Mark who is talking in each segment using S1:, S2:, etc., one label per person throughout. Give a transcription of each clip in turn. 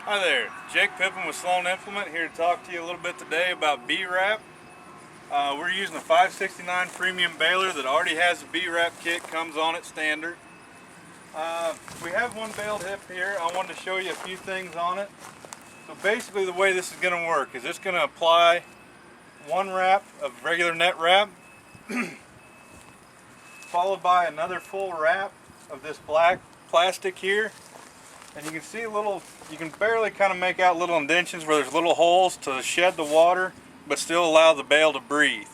S1: Hi there, Jake Pippin with Sloan Implement here to talk to you a little bit today about B-Wrap. We're using a 569 premium baler that already has a B-Wrap kit, comes on it standard. We have one baled hip here. I wanted to show you a few things on it. So basically the way this is going to work is it's going to apply one wrap of regular net wrap followed by another full wrap of this black plastic here. And you can see you can barely kind of make out little indentions where there's little holes to shed the water, but still allow the bale to breathe.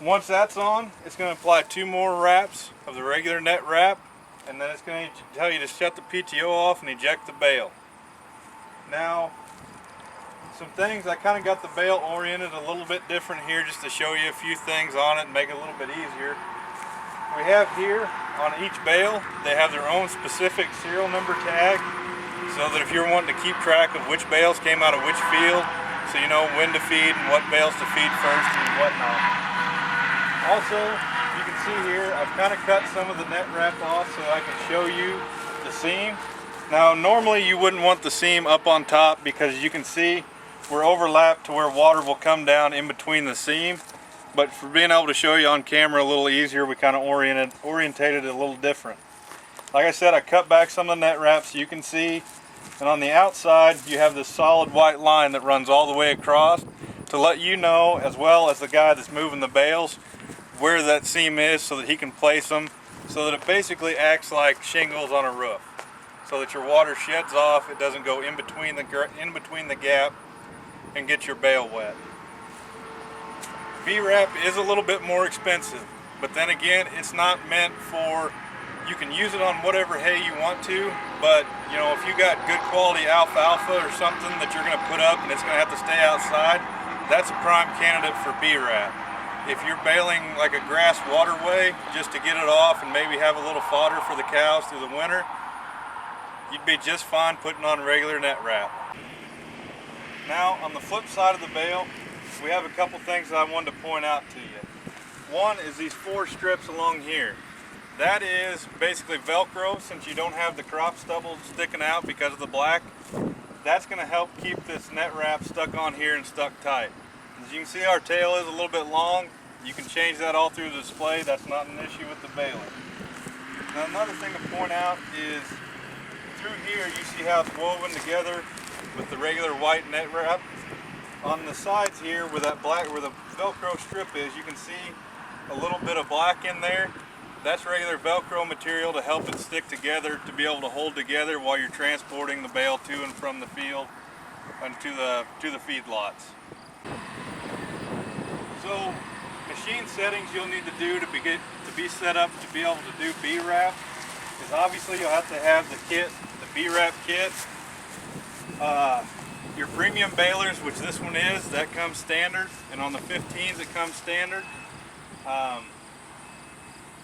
S1: Once that's on, it's going to apply 2 more wraps of the regular net wrap, and then it's going to tell you to shut the PTO off and eject the bale. Now, some things, I kind of got the bale oriented a little bit different here just to show you a few things on it and make it a little bit easier. We have here on each bale, they have their own specific serial number tag, so that if you're wanting to keep track of which bales came out of which field, so you know when to feed and what bales to feed first and whatnot. Also, you can see here, I've kind of cut some of the net wrap off so I can show you the seam. Now normally you wouldn't want the seam up on top because you can see we're overlapped to where water will come down in between the seam. But for being able to show you on camera a little easier, we kind of orientated it a little different. Like I said, I cut back some of the net wrap so you can see. And on the outside, you have this solid white line that runs all the way across to let you know, as well as the guy that's moving the bales, where that seam is so that he can place them, so that it basically acts like shingles on a roof. So that your water sheds off, it doesn't go in between the gap and get your bale wet. B-Wrap is a little bit more expensive, but then again, it's not meant for, you can use it on whatever hay you want to, but you know, if you got good quality alfalfa or something that you're going to put up and it's going to have to stay outside, that's a prime candidate for B-Wrap. If you're baling like a grass waterway just to get it off and maybe have a little fodder for the cows through the winter, you'd be just fine putting on regular net wrap. Now, on the flip side of the bale, we have a couple things that I wanted to point out to you. One is these 4 strips along here. That is basically Velcro, since you don't have the crop stubble sticking out because of the black. That's going to help keep this net wrap stuck on here and stuck tight. As you can see, our tail is a little bit long. You can change that all through the display. That's not an issue with the baler. Now, another thing to point out is through here you see how it's woven together with the regular white net wrap. On the sides here where that black, where the Velcro strip is, you can see a little bit of black in there. That's regular Velcro material to help it stick together, to be able to hold together while you're transporting the bale to and from the field and to the feedlots. So, machine settings you'll need to do to be set up to be able to do B-Wrap is obviously you'll have to have the kit, the B-Wrap kit. Your premium balers, which this one is, that comes standard, and on the 15s it comes standard.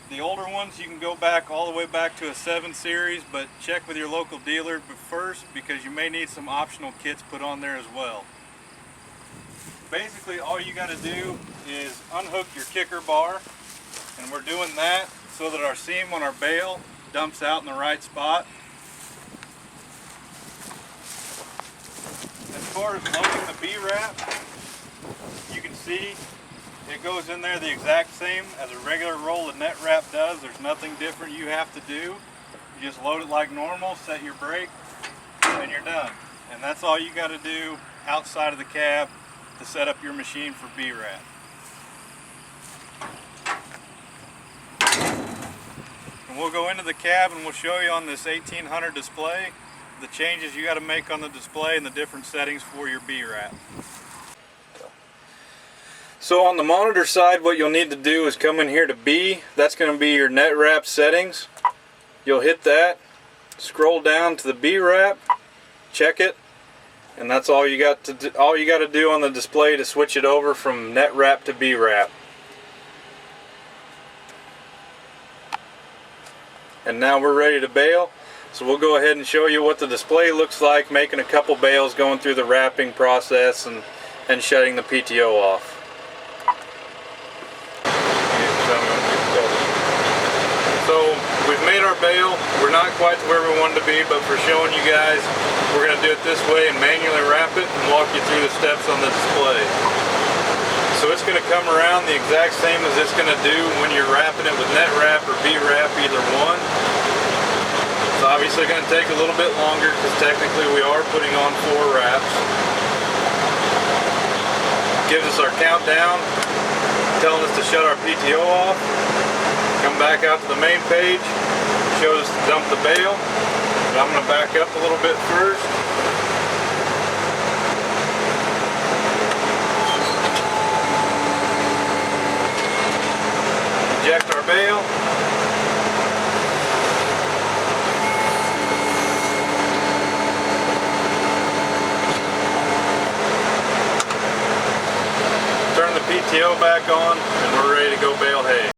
S1: The older ones you can go back all the way back to a 7 series, but check with your local dealer first because you may need some optional kits put on there as well. Basically all you got to do is unhook your kicker bar, and we're doing that so that our seam on our bale dumps out in the right spot. As far as loading the B-Wrap, you can see it goes in there the exact same as a regular roll of net wrap does. There's nothing different you have to do. You just load it like normal, set your brake, and you're done. And that's all you got to do outside of the cab to set up your machine for B-Wrap. And we'll go into the cab and we'll show you on this 1800 display the changes you got to make on the display and the different settings for your B-Wrap. So on the monitor side, what you'll need to do is come in here to B. That's going to be your net wrap settings. You'll hit that, scroll down to the B-Wrap, check it, and that's all you got to do. All you got to do on the display to switch it over from net wrap to B-Wrap. And now we're ready to bale. So we'll go ahead and show you what the display looks like, making a couple bales, going through the wrapping process and shutting the PTO off. So we've made our our bale. We're not quite to where we wanted to be, but for showing you guys, we're going to do it this way and manually wrap it and walk you through the steps on the display. So it's going to come around the exact same as it's going to do when you're wrapping it with net wrap or V-wrap, either one. It's obviously going to take a little bit longer because technically we are putting on 4 wraps. Gives us our countdown, telling us to shut our PTO off. Come back out to the main page, shows us to dump the bale. But I'm going to back up a little bit first. Eject our bale. Turn the PTO back on and we're ready to go bale hay.